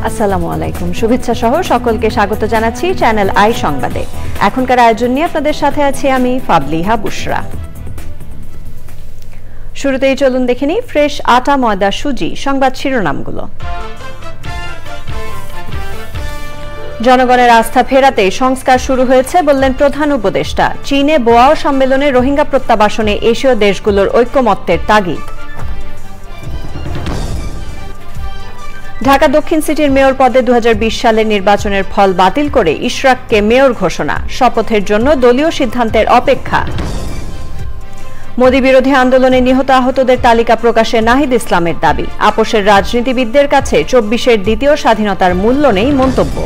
আসসালামু আলাইকুম, শুভেচ্ছা সহ সকলকে স্বাগত জানাচ্ছি চ্যানেল আই সংবাদে। এখনকার আয়োজন নিয়ে আপনাদের সাথে আছি আমি ফাবলিহা বুশরা। শুরুতেই চলুন দেখে নিই ফ্রেশ আটা, ময়দা, সুজি সংবাদ শিরোনামগুলো। জনগণের আস্থা ফেরাতে সংস্কার শুরু হয়েছে বললেন প্রধান উপদেষ্টা। চীনে বোয়াও সম্মেলনে রোহিঙ্গা প্রত্যাবাসনে এশীয় দেশগুলোর ঐক্যমত্যের তাগিদ। ঢাকা দক্ষিণ সিটির মেয়র পদে 2020 সালের নির্বাচনের ফল বাতিল করে ইশরাককে মেয়র ঘোষণা, শপথের জন্য দলীয় সিদ্ধান্তের অপেক্ষা। মোদি বিরোধী আন্দোলনে নিহত আহতদের তালিকা প্রকাশে নাহিদ ইসলামের দাবি, আপোষের রাজনীতিবিদদের কাছে 24-এর দ্বিতীয় স্বাধীনতার মূল্য নেই মন্তব্য।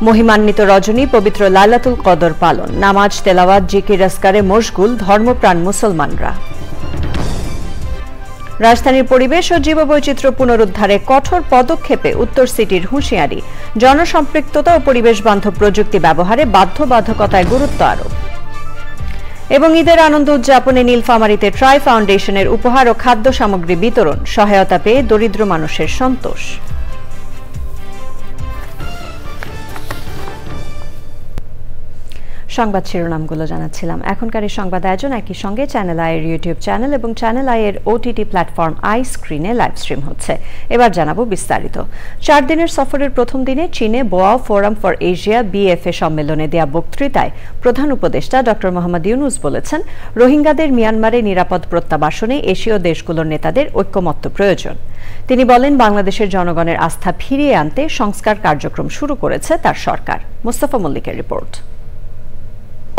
মহিমান্বিত রজনী পবিত্র লাইলাতুল কদর পালন, নামাজ, তেলাওয়াত, জিকির আজকারে মশগুল ধর্মপ্রাণ মুসলমানরা। রাজধানীর পরিবেশ ও জীববৈচিত্র্য পুনরুদ্ধারে কঠোর পদক্ষেপে উত্তর সিটির হুঁশিয়ারি, জনসম্পৃক্ততা ও পরিবেশ বান্ধব প্রযুক্তি ব্যবহারে বাধ্যবাধকতায় গুরুত্ব আরোপ। এবং ঈদের আনন্দ উদযাপনে নীলফামারীতে ট্রাই ফাউন্ডেশনের উপহার ও খাদ্য সামগ্রী বিতরণ, সহায়তা পেয়ে দরিদ্র মানুষের সন্তোষ। সংবাদ শিরোনামগুলো জানাচ্ছিলাম। এখনকার এই সংবাদ আয়োজন একই সঙ্গে চ্যানেল আইয়ের ইউটিউব চ্যানেল এবং চ্যানেল আইয়ের ওটিটি প্ল্যাটফর্ম আই স্ক্রিনে লাইভ স্ট্রিম হচ্ছে। এবার জানাবো বিস্তারিত। 4 দিনের সফরের প্রথম দিনে চীনে Boao forum for Asia BFA সম্মেলনে দেয়া বক্তৃতায় প্রধান উপদেষ্টা ডক্টর মোহাম্মদ ইউনূস বলেছেন, রোহিঙ্গাদের মিয়ানমারে নিরাপদ প্রত্যাবাসনে এশীয় দেশগুলোর নেতাদের ঐক্যমত্য প্রয়োজন। তিনি বলেন, বাংলাদেশের জনগণের আস্থা ফিরিয়ে আনতে সংস্কার কার্যক্রম শুরু করেছে তার সরকার। মোস্তফা মল্লিকের রিপোর্ট।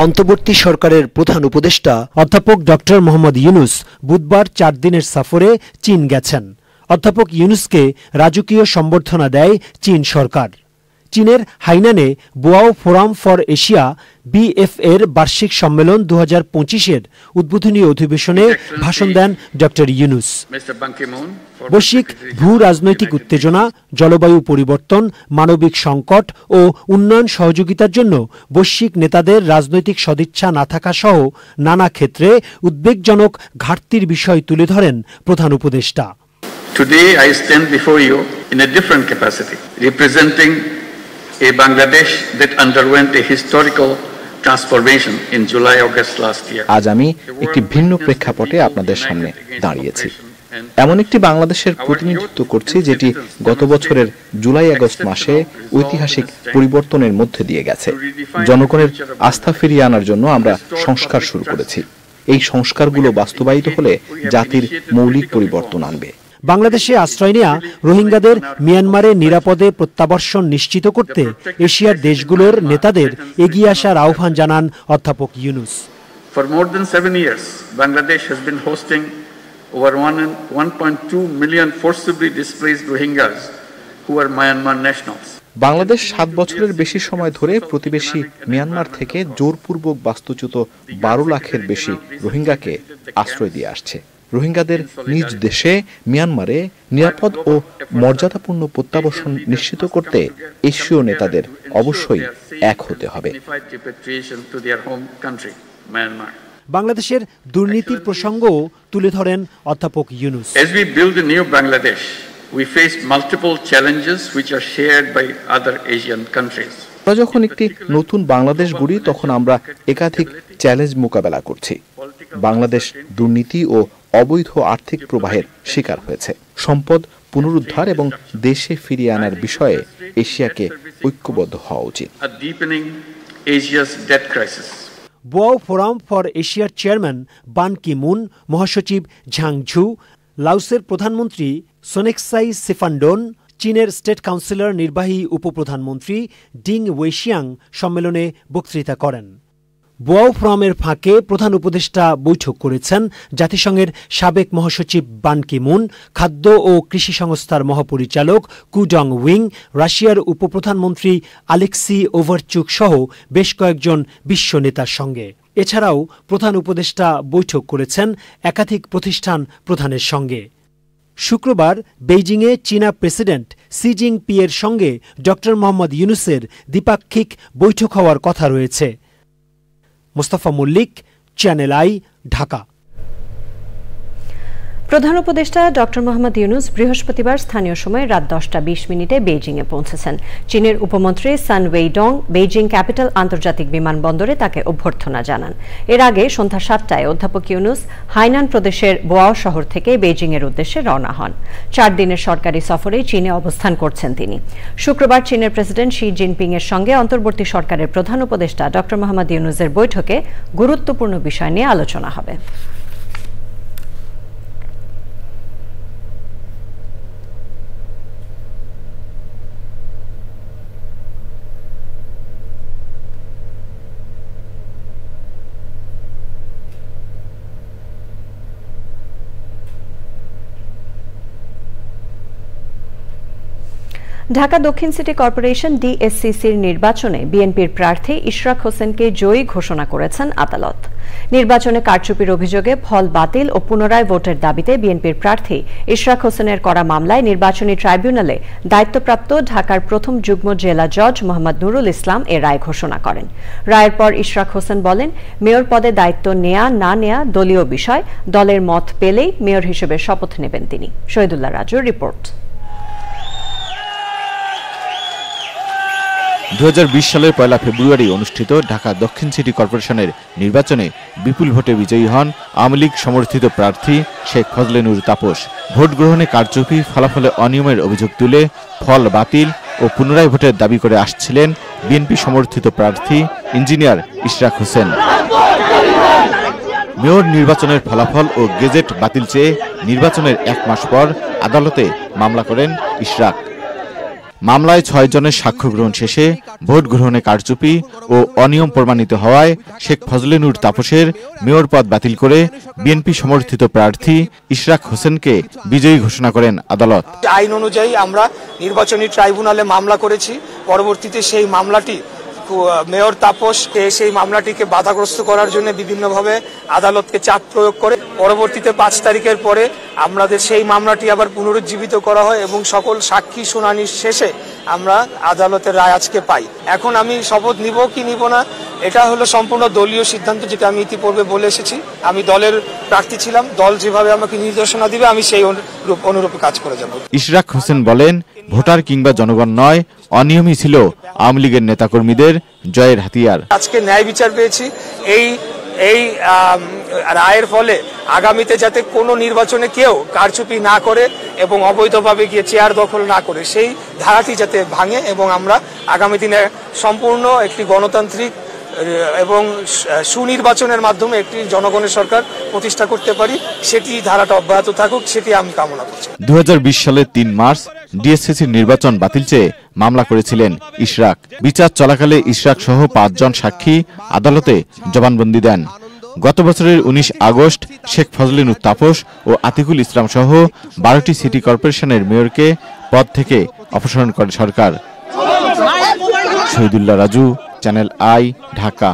অন্তর্বর্তী সরকারের প্রধান উপদেষ্টা অধ্যাপক ডক্টর মোহাম্মদ ইউনূস বুধবার 4 দিনের সফরে চীন গেছেন। অধ্যাপক ইউনূসকে রাজকীয় সম্বর্ধনা দেয় চীন সরকার। চীনের হাইনানে বোয়াও ফোরাম ফর এশিয়া BFA-র বার্ষিক সম্মেলন 2025-এর উদ্বোধনী অধিবেশনে ভাষণ দেন ডক্টর ইউনূস। বৈশ্বিক ভূ রাজনৈতিক উত্তেজনা, জলবায়ু পরিবর্তন, মানবিক সংকট ও উন্নয়ন সহযোগিতার জন্য বৈশ্বিক নেতাদের রাজনৈতিক সদিচ্ছা না থাকা সহ নানা ক্ষেত্রে উদ্বেগজনক ঘাটতির বিষয় তুলে ধরেন প্রধান উপদেষ্টা। Today I stand before you in a different capacity, representing a Bangladesh that underwent a historical transformation in July-August last year. আজ আমি একটি ভিন্ন প্রেক্ষাপটে আপনাদের সামনে দাঁড়িয়েছি। এমন একটি বাংলাদেশের প্রতিনিধিত্ব করছি যেটি গত বছরের জুলাই-আগস্ট মাসে ঐতিহাসিক পরিবর্তনের মধ্যে দিয়ে গেছে। জনগণের আস্থা ফিরিয়ে আনার জন্য আমরা সংস্কার শুরু করেছি। এই সংস্কারগুলো বাস্তবায়িত হলে জাতির মৌলিক পরিবর্তন আনবে। বাংলাদেশে আশ্রয় নেয়া রোহিঙ্গাদের মিয়ানমারে নিরাপদে প্রত্যাবর্ষণ নিশ্চিত করতে এশিয়ার দেশগুলোর নেতাদের এগিয়ে আসার আহ্বান জানান অধ্যাপক Yunus. For more than 7 years, Bangladesh has been hosting over 1.2 million forcibly displaced Rohingyas who are Myanmar nationals. Bangladesh 7 বছরের বেশি সময় ধরে প্রতিবেশী মিয়ানমার থেকে জোরপূর্বক বাস্তুচ্যুত 12 লাখের বেশি রোহিঙ্গাকে আশ্রয় দিয়ে আসছে। রোহিঙ্গাদের নিজ দেশে মিয়ানমারে নিরাপদ ও মর্যাদাপূর্ণ প্রত্যাবাসন নিশ্চিত করতে এশীয় নেতাদের অবশ্যই এক হতে হবে। বাংলাদেশের দুর্নীতির প্রসঙ্গও তুলে ধরেন অধ্যাপক Yunus. As we build a new Bangladesh, we face multiple challenges which are shared by other Asian countries. আমরা যখন একটি নতুন বাংলাদেশ গড়ি তখন আমরা একাধিক চ্যালেঞ্জ মোকাবেলা করছি। বাংলাদেশ দুর্নীতি ও অবৈধ আর্থিক প্রবাহের শিকার হয়েছে। সম্পদ পুনরুদ্ধার এবং দেশে ফিরিয়ে আনার বিষয়ে এশিয়াকে ঐক্যবদ্ধ হওয়া উচিত। বোয়াও ফোরাম ফর এশিয়ার চেয়ারম্যান বান কি মুন, মহাসচিব ঝাং ঝু, লাওসের প্রধানমন্ত্রী সোনেক্সাই সিফান্ডোন, চীনের স্টেট কাউন্সিলর নির্বাহী উপপ্রধানমন্ত্রী ডিং ওয়েশিয়াং সম্মেলনে বক্তৃতা করেন। বোয়াও ফোরামের ফাঁকে প্রধান উপদেষ্টা বৈঠক করেছেন জাতিসংঘের সাবেক মহাসচিব বান কি মুন, খাদ্য ও কৃষি সংস্থার মহাপরিচালক কু ডং উইং, রাশিয়ার উপপ্রধানমন্ত্রী আলেক্সি ওভারচুক সহ বেশ কয়েকজন বিশ্ব নেতার সঙ্গে। এছাড়াও প্রধান উপদেষ্টা বৈঠক করেছেন একাধিক প্রতিষ্ঠান প্রধানের সঙ্গে। শুক্রবার বেইজিংয়ে চীনা প্রেসিডেন্ট সি জিনপিংয়ের সঙ্গে ডক্টর মোহাম্মদ ইউনূসের দ্বিপাক্ষিক বৈঠক হওয়ার কথা রয়েছে। Mostafa Mallik, Channel I, Dhaka. প্রধান উপদেষ্টা ডক্টর মোহাম্মদ ইউনুস বৃহস্পতিবার স্থানীয় সময় রাত 10:20 বেইজিংয়ে পৌঁছেছেন। চীনের উপমন্ত্রী সান ওয়েইডং বেইজিং ক্যাপিটাল আন্তর্জাতিক বিমানবন্দরে তাকে অভ্যর্থনা জানান। এর আগে সন্ধ্যা 7টায় অধ্যাপক ইউনুস হাইনান প্রদেশের বোয়াও শহর থেকে বেইজিংয়ের উদ্দেশ্যে রওনা হন। 4 দিনের সরকারি সফরে চীনে অবস্থান করছেন তিনি। শুক্রবার চীনের প্রেসিডেন্ট শি জিনপিং এর সঙ্গে অন্তর্বর্তী সরকারের প্রধান উপদেষ্টা ডক্টর মোহাম্মদ ইউনুসের বৈঠকে গুরুত্বপূর্ণ বিষয় নিয়ে আলোচনা হবে। ঢাকা দক্ষিণ সিটি কর্পোরেশন ডিএসসিসির নির্বাচনে বিএনপির প্রার্থী ইশরাক হোসেনকে জয়ী ঘোষণা করেছেন আদালত। নির্বাচনে কারচুপির অভিযোগে ফল বাতিল ও পুনরায় ভোটের দাবিতে বিএনপির প্রার্থী ইশরাক হোসেনের করা মামলায় নির্বাচনী ট্রাইব্যুনালে দায়িত্বপ্রাপ্ত ঢাকার প্রথম যুগ্ম জেলা জজ মোহাম্মদ নুরুল ইসলাম এ রায় ঘোষণা করেন। রায়ের পর ইশরাক হোসেন বলেন, মেয়র পদে দায়িত্ব নেয়া না নেয়া দলীয় বিষয়, দলের মত পেলেই মেয়র হিসেবে শপথ নেবেন তিনি। শহীদুল্লাহ রাজুর রিপোর্ট। 2020 সালের 1 ফেব্রুয়ারি অনুষ্ঠিত ঢাকা দক্ষিণ সিটি কর্পোরেশনের নির্বাচনে বিপুল ভোটে বিজয়ী হন আওয়ামী লীগ সমর্থিত প্রার্থী শেখ ফজলে নূর তাপস। ভোট গ্রহণে কারচুপি, ফলাফলে অনিয়মের অভিযোগ তুলে ফল বাতিল ও পুনরায় ভোটের দাবি করে আসছিলেন বিএনপি সমর্থিত প্রার্থী ইঞ্জিনিয়ার ইশরাক হোসেন। মেয়র নির্বাচনের ফলাফল ও গেজেট বাতিল চেয়ে নির্বাচনের 1 মাস পর আদালতে মামলা করেন ইশরাক। মামলায় 6 জনের সাক্ষ্য গ্রহণ শেষে ভোট গ্রহণে কারচুপি ও অনিয়ম প্রমাণিত হওয়ায় শেখ ফজলে নূর তাপসের মেয়র পদ বাতিল করে বিএনপি সমর্থিত প্রার্থী ইশরাক হোসেনকে বিজয়ী ঘোষণা করেন আদালত। আইন অনুযায়ী আমরা নির্বাচনী ট্রাইব্যুনালে মামলা করেছি। পরবর্তীতে সেই মামলাটি মেয়র তাপস সেই মামলাটিকে বাধাগ্রস্ত করার জন্য বিভিন্নভাবে আদালতকে চাপ প্রয়োগ করে। পরবর্তীতে 5 তারিখের পরে আমাদের সেই মামলাটি আবার পুনরুজ্জীবিত করা হয় এবং সকল সাক্ষী শুনানির শেষে আমরা আদালতের রায় আজকে পাই। এখন আমি শপথ নিব কি নিব না, এটা হলো সম্পূর্ণ দলীয় সিদ্ধান্ত, যেটা আমি ইতিপূর্বে বলে এসেছি। আমি দলের প্রার্থী ছিলাম, দল যেভাবে আমাকে নির্দেশনা দিবে আমি সেই অনুরূপে কাজ করে যাব। ইশরাক হোসেন বলেন, ভোটার কিংবা জনগণ নয়, অনিয়মই ছিল আওয়ামী লীগের নেতাকর্মীদের জয়ের হাতিয়ার। আজকে ন্যায় বিচার পেয়েছি। এই রায়ের ফলে আগামীতে যাতে কোনো নির্বাচনে কেউ কারচুপি না করে এবং অবৈধভাবে গিয়ে চেয়ার দখল না করে, সেই ধারাটি যাতে ভাঙে এবং আমরা আগামী দিনে সম্পূর্ণ একটি গণতান্ত্রিক এবং সুনির্বাচনের মাধ্যমে একটি জনগণের সরকার প্রতিষ্ঠা করতে পারি, সেটি ধারাটা অব্যাহত থাকুক, সেটি আমি কামনা করছি। 2020 সালের 3 মার্চ ডিএসসিসির নির্বাচন বাতিল চেয়ে মামলা করেছিলেন ইশরাক। বিচার চলাকালে ইশরাক সহ 5 জন সাক্ষী আদালতে জবানবন্দি দেন। গত বছরের 19 আগস্ট শেখ ফজলে নূর তাপস ও আতিকুল ইসলাম সহ 12টি সিটি কর্পোরেশনের মেয়রকে পদ থেকে অপসারণ করে সরকার। শহীদুল্লাহ রাজু, চ্যানেল আই, ঢাকা।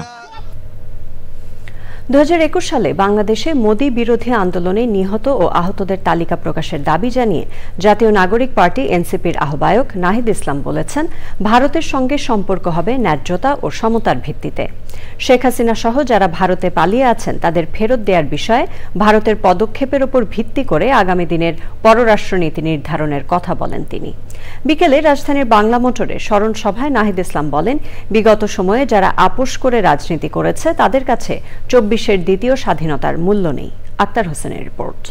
2021 সালে বাংলাদেশে মোদি বিরোধী আন্দোলনে নিহত ও আহতদের তালিকা প্রকাশের দাবি জানিয়ে জাতীয় নাগরিক পার্টি এনসিপির আহ্বায়ক নাহিদ ইসলাম বলেছেন, ভারতের সঙ্গে সম্পর্ক হবে ন্যায্যতা ও সমতার ভিত্তিতে। শেখ হাসিনা সহ যারা ভারতে পালিয়ে আছেন তাদের ফেরত দেওয়ার বিষয়ে ভারতের পদক্ষেপের উপর ভিত্তি করে আগামী দিনের পররাষ্ট্রনীতি নির্ধারণের কথা বলেন তিনি। বিকেলে রাজধানীর বাংলা মোটরে স্মরণ সভায় নাহিদ ইসলাম বলেন, বিগত সময়ে যারা আপোষ করে রাজনীতি করেছে তাদের কাছে 24-এর দ্বিতীয় স্বাধীনতার মূল্য নেই। আক্তার হোসেনের রিপোর্ট।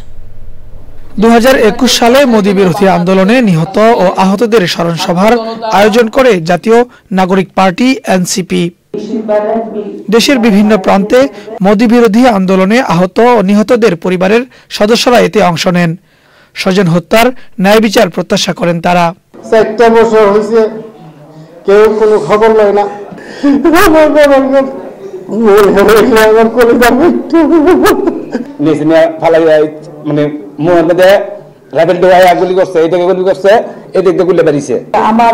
2021 সালে মোদি বিরোধী আন্দোলনে নিহত ও আহতদের স্মরণ সভার আয়োজন করে জাতীয় নাগরিক পার্টি এনসিপি। দেশের বিভিন্ন প্রান্তে মোদি বিরোধী আন্দোলনে আহত ও নিহতদের পরিবারের সদস্যরা এতে অংশ নেন। স্বজন হত্যার ন্যায় বিচার প্রত্যাশা করেন তারা। 4 বছর হয়েছে, কেউ কোনো খবর নেয় না। আমার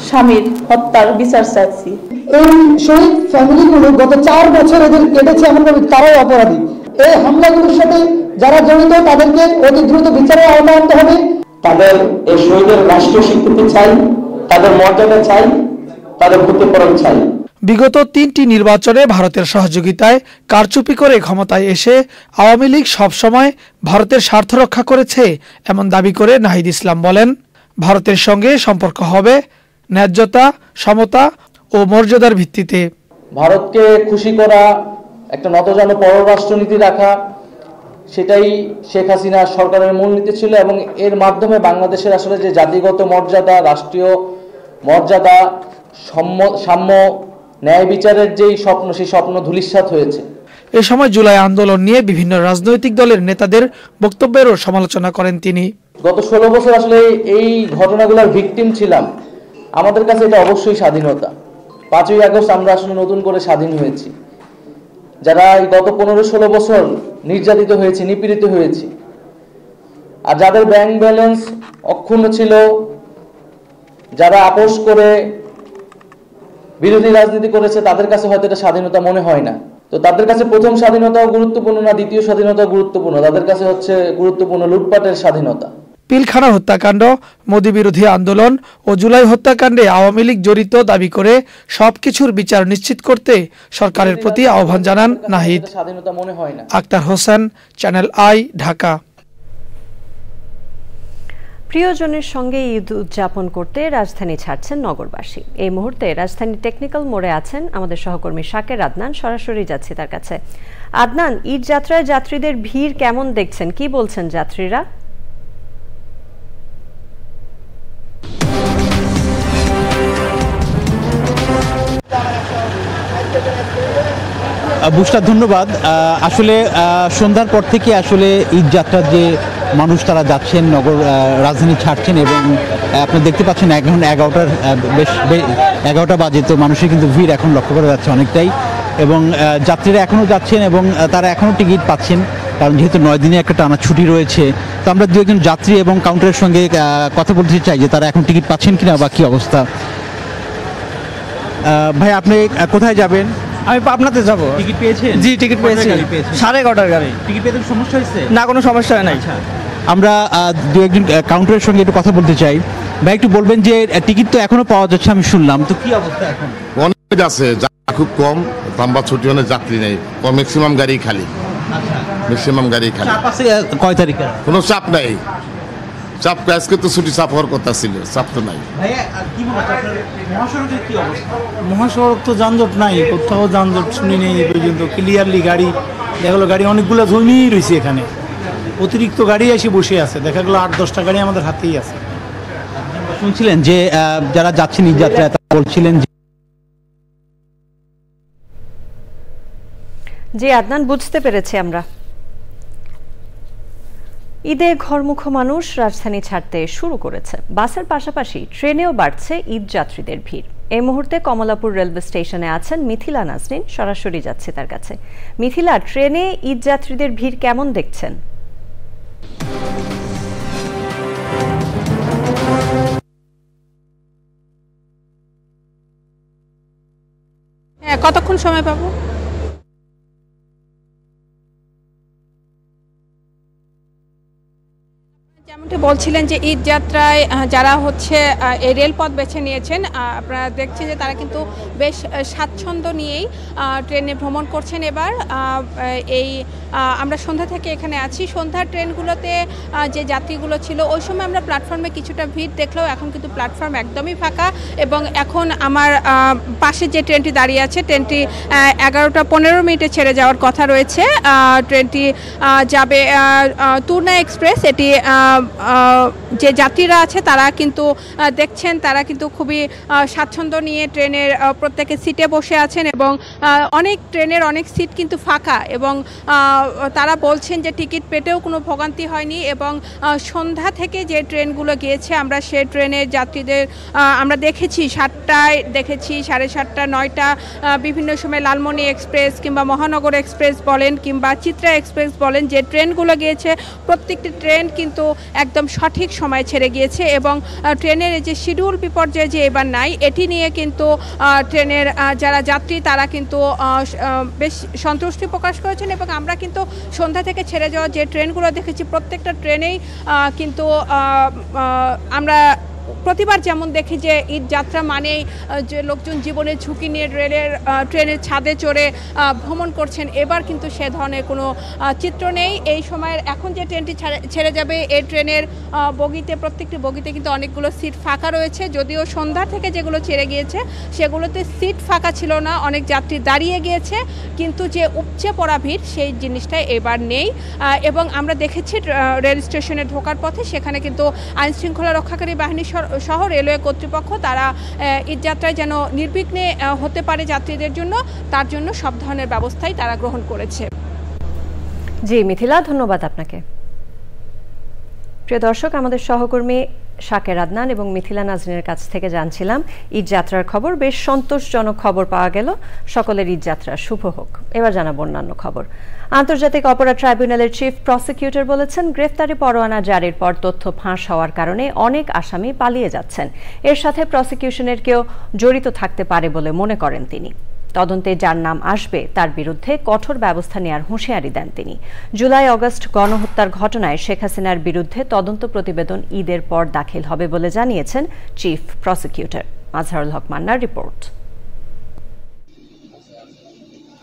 স্বামীর হত্যার বিচার চাইছি। এই শহীদ ফ্যামিলিগুলো গত 4 বছর এদের কেটেছে, এমনভাবে তারাই অপরাধী। এই হামলাগুলোর সাথে যারা জড়িত তাদেরকে অতি দ্রুত বিচারের আওতায় আনতে হবে। তাদের এই শহীদের রাষ্ট্রীয় স্বীকৃতি চাই, তাদের মর্যাদা চাই, তাদের ক্ষতিপূরণ চাই। বিগত 3টি নির্বাচনে ভারতের সহযোগিতায় কারচুপি করে ক্ষমতায় এসে আওয়ামী লীগ সবসময় ভারতের স্বার্থ রক্ষা করেছে এমন দাবি করে নাহিদ ইসলাম বলেন, ভারতের সঙ্গে সম্পর্ক হবে ন্যায্যতা, সমতা ও মর্যাদার ভিত্তিতে। ভারতকে খুশি করা, একটা নতজানু পররাষ্ট্রনীতি রাখা, সেটাই শেখ হাসিনা সরকারের মূলনীতি ছিল এবং এর মাধ্যমে বাংলাদেশের আসলে যে জাতিগত মর্যাদা, রাষ্ট্রীয় মর্যাদা, সাম্য, ন্যায় বিচারের যেই স্বপ্ন, সেই স্বপ্ন ধূলিসাৎ হয়েছে। এ সময় জুলাই আন্দোলন নিয়ে বিভিন্ন রাজনৈতিক দলের নেতাদের বক্তব্যেরও সমালোচনা করেন তিনি। গত 16 বছর আসলে এই ঘটনাগুলোর ভিকটিম ছিলাম। আমাদের কাছে এটা অবশ্যই স্বাধীনতা। 5ই আগস্ট আমরা আসলে নতুন করে স্বাধীন হয়েছি। যারা এই গত 15-16 বছর নির্যাতিত হয়েছে, নিপীড়িত হয়েছে, আর যাদের ব্যাংক ব্যালেন্স অক্ষুণ্ণ ছিল, যারা আপোষ করে বিরোধী রাজনীতি করেছে, তাদের কাছে হয়তো এটা স্বাধীনতা মনে হয় না। তো তাদের কাছে প্রথম স্বাধীনতাও গুরুত্বপূর্ণ না, দ্বিতীয় স্বাধীনতাও গুরুত্বপূর্ণ, তাদের কাছে হচ্ছে গুরুত্বপূর্ণ লুটপাটের স্বাধীনতা। পিলখানা হত্যাকাণ্ড, মোদি বিরোধী আন্দোলন ও জুলাই হত্যাকাণ্ডে আওয়ামী লীগ জড়িত দাবি করে সবকিছুর বিচার নিশ্চিত করতে সরকারের প্রতি আহ্বান জানান নাহিদ। আক্তার হোসেন, চ্যানেল আই, ঢাকা। প্রিয়জনের সঙ্গে ঈদ উদযাপন করতে রাজধানী ছাড়ছেন নগরবাসী। এই মুহূর্তে রাজধানী টেকনিক্যাল মোড়ে আছেন আমাদের সহকর্মী শাকের আদনান। সরাসরি যাচ্ছি তার কাছে। আদনান, ঈদ যাত্রায় যাত্রীদের ভিড় কেমন দেখছেন, কি বলছেন যাত্রীরা? বুশরা, ধন্যবাদ। আসলে সন্ধ্যার পর থেকে আসলে ঈদ যাত্রার যে মানুষ তারা যাচ্ছেন, রাজধানী ছাড়ছেন এবং আপনি দেখতে পাচ্ছেন এখন 11টা বাজে, তো মানুষের কিন্তু ভিড় এখন লক্ষ্য করা যাচ্ছে অনেকটাই এবং যাত্রীরা এখনও যাচ্ছেন এবং তারা এখনও টিকিট পাচ্ছেন, কারণ যেহেতু 9 দিনে একটা টানা ছুটি রয়েছে। তো আমরা দু একজন যাত্রী এবং কাউন্টারের সঙ্গে কথা বলতে চাই যে তারা এখন টিকিট পাচ্ছেন কিনা বা কী অবস্থা। ভাই, আপনি কোথায় যাবেন? আমি পাবনাতে যাব। টিকিট পেয়েছেন? জি, টিকিট পেয়েছি। 11:30 গাড়ি। টিকিট পেতে সমস্যা হয়েছে? না, কোনো সমস্যা হয় নাই। আমরা দু একজন কাউন্টারের সঙ্গে একটু কথা বলতে চাই। ভাই, একটু বলবেন যে টিকিট তো এখনো পাওয়া যাচ্ছে আমি শুনলাম, তো কি অবস্থা এখন? অনেক আছে, খুব কম, লম্বা ছুটি অনেক যাত্রী নেই, ম্যাক্সিমাম গাড়ি খালি। ম্যাক্সিমাম গাড়ি খালি। কয় তারিখে? কোনো চাপ নাই। চাপ আজকে তো ছুটি চাপ হওয়ার কথা ছিল, চাপ তো নাই। মহাসড়ক তো যানজট নাই, কোথাও যানজট শুনি নেই এই পর্যন্ত। ক্লিয়ারলি গাড়ি দেখা গেলো, গাড়ি অনেকগুলো জমিয়েই রয়েছে এখানে, অতিরিক্ত গাড়ি এসে বসে আছে, দেখা গেলো 8-10টা গাড়ি আমাদের হাতেই আছে। শুনছিলেন যে যারা যাচ্ছেন ঈদ যাত্রায় তারা বলছিলেন যে আদনান, বুঝতে পেরেছি আমরা। ঈদে ঘরমুখো মানুষ রাজধানী ছাড়তে শুরু করেছে। বাসের পাশাপাশি ট্রেনেও বাড়ছে ঈদ যাত্রীদের ভিড়। এই মুহূর্তে কমলাপুর রেলওয়ে স্টেশনে আছেন মিথিলা নাজনীন। সরাসরি যাচ্ছে তার কাছে। মিথিলা, ট্রেনে ঈদ যাত্রীদের ভিড় কেমন দেখছেন? কতক্ষণ সময় পাবো? যেমনটি বলছিলেন যে ঈদ যাত্রায় যারা হচ্ছে এই রেলপথ বেছে নিয়েছেন, আপনারা দেখছেন যে তারা কিন্তু বেশ স্বাচ্ছন্দ্য নিয়েই ট্রেনে ভ্রমণ করছেন। এবার আমরা সন্ধ্যা থেকে এখানে আছি। সন্ধ্যার ট্রেনগুলোতে যে যাত্রীগুলো ছিল ওই সময় আমরা প্ল্যাটফর্মে কিছুটা ভিড় দেখলেও এখন কিন্তু প্ল্যাটফর্ম একদমই ফাঁকা। এবং এখন আমার পাশে যে ট্রেনটি দাঁড়িয়ে আছে, ট্রেনটি 11:15 ছেড়ে যাওয়ার কথা রয়েছে। ট্রেনটি যাবে তুর্না এক্সপ্রেস। এটি যে যাত্রীরা আছে তারা কিন্তু দেখছেন, তারা কিন্তু খুবই স্বাচ্ছন্দ্য নিয়ে ট্রেনের প্রত্যেকের সিটে বসে আছেন এবং অনেক ট্রেনের অনেক সিট কিন্তু ফাঁকা এবং তারা বলছেন যে টিকিট পেতেও কোনো ভোগান্তি হয়নি। এবং সন্ধ্যা থেকে যে ট্রেনগুলো গিয়েছে আমরা সে ট্রেনের যাত্রীদের আমরা দেখেছি, 7টায় দেখেছি, 7:30, 9টা, বিভিন্ন সময় লালমনি এক্সপ্রেস কিংবা মহানগর এক্সপ্রেস বলেন কিংবা চিত্রা এক্সপ্রেস বলেন, যে ট্রেনগুলো গিয়েছে প্রত্যেকটি ট্রেন কিন্তু একদম সঠিক সময় ছেড়ে গিয়েছে। এবং ট্রেনের যে শিডিউল বিপর্যয় যে এবার নাই, এটি নিয়ে কিন্তু ট্রেনের যারা যাত্রী তারা কিন্তু বেশ সন্তুষ্টি প্রকাশ করেছেন। এবং আমরা কিন্তু সন্ধ্যা থেকে ছেড়ে যাওয়া যে ট্রেনগুলো দেখেছি প্রত্যেকটা ট্রেনেই কিন্তু আমরা প্রতিবার যেমন দেখি যে ঈদ যাত্রা মানেই যে লোকজন জীবনের ঝুঁকি নিয়ে ট্রেনের ছাদে চড়ে ভ্রমণ করছেন, এবার কিন্তু সে ধরনের কোনো চিত্র নেই। এই সময়ের এখন যে ট্রেনটি ছেড়ে যাবে এই ট্রেনের বগিতে, প্রত্যেকটি বগিতে কিন্তু অনেকগুলো সিট ফাঁকা রয়েছে। যদিও সন্ধ্যা থেকে যেগুলো ছেড়ে গিয়েছে সেগুলোতে সিট ফাঁকা ছিল না, অনেক যাত্রী দাঁড়িয়ে গিয়েছে, কিন্তু যে উপচে পড়া ভিড় সেই জিনিসটা এবার নেই। এবং আমরা দেখেছি রেল স্টেশনে ঢোকার পথে সেখানে কিন্তু আইন শৃঙ্খলা রক্ষাকারী বাহিনী সহ রেলওয়ে কর্তৃপক্ষ তারা ঈদযাত্রায় যেন নির্বিঘ্নে হতে পারে যাত্রীদের জন্য, তার জন্য সব ধরনের ব্যবস্থাই তারা গ্রহণ করেছে। জি মিথিলা, ধন্যবাদ আপনাকে। প্রিয় দর্শক, আমাদের সহকর্মী শাকের আদনান এবং মিথিলা নাজরিনের কাছ থেকে জানছিলাম ঈদ যাত্রার খবর। বেশ সন্তোষজনক খবর পাওয়া গেল, সকলের ঈদ যাত্রা শুভ হোক। এবার জানাবো অন্যান্য খবর। আন্তর্জাতিক অপরাধ ট্রাইব্যুনালের চিফ প্রসিকিউটর বলেছেন, গ্রেফতারি পরোয়ানা জারির পর তথ্য ফাঁস হওয়ার কারণে অনেক আসামি পালিয়ে যাচ্ছেন। এর সাথে প্রসিকিউশনের কেউ জড়িত থাকতে পারে বলে মনে করেন তিনি। তদন্তে যার নাম আসবে তার বিরুদ্ধে কঠোর ব্যবস্থা নেওয়ার হুঁশিয়ারি দেন তিনি। জুলাই আগস্ট গণহত্যার ঘটনায় শেখ হাসিনার বিরুদ্ধে তদন্ত প্রতিবেদন ঈদের পর দাখিল হবে বলে জানিয়েছেন চিফ প্রসিকিউটর। মাজহারুল হক মান্নার রিপোর্ট।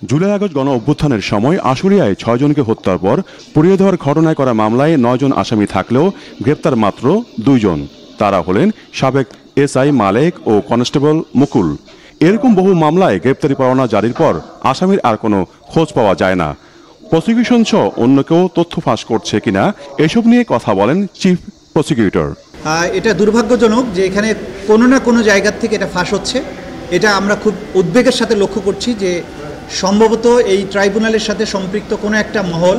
জুলাই আগস্ট গণ অভ্যুত্থানের সময় আশুলিয়ায় 6 জনকে হত্যার পর পুড়িয়ে দেওয়ার ঘটনায় করা মামলায় 9 জন আসামি থাকলেও গ্রেপ্তার মাত্র 2 জন। তারা হলেন সাবেক এসআই মালেক ও কনস্টেবল মুকুল। এরকম বহু মামলায় গ্রেপ্তারি পরোয়ানা জারির পর আসামির আর কোনো খোঁজ পাওয়া যায় না। প্রসিকিউশন সহ অন্য কেউ তথ্য ফাঁস করছে কিনা এসব নিয়ে কথা বলেন চিফ প্রসিকিউটর। এটা দুর্ভাগ্যজনক যে এখানে কোনো না কোনো জায়গা থেকে এটা ফাঁস হচ্ছে। এটা আমরা খুব উদ্বেগের সাথে লক্ষ্য করছি যে সম্ভবত এই ট্রাইব্যুনালের সাথে সম্পৃক্ত কোনো একটা মহল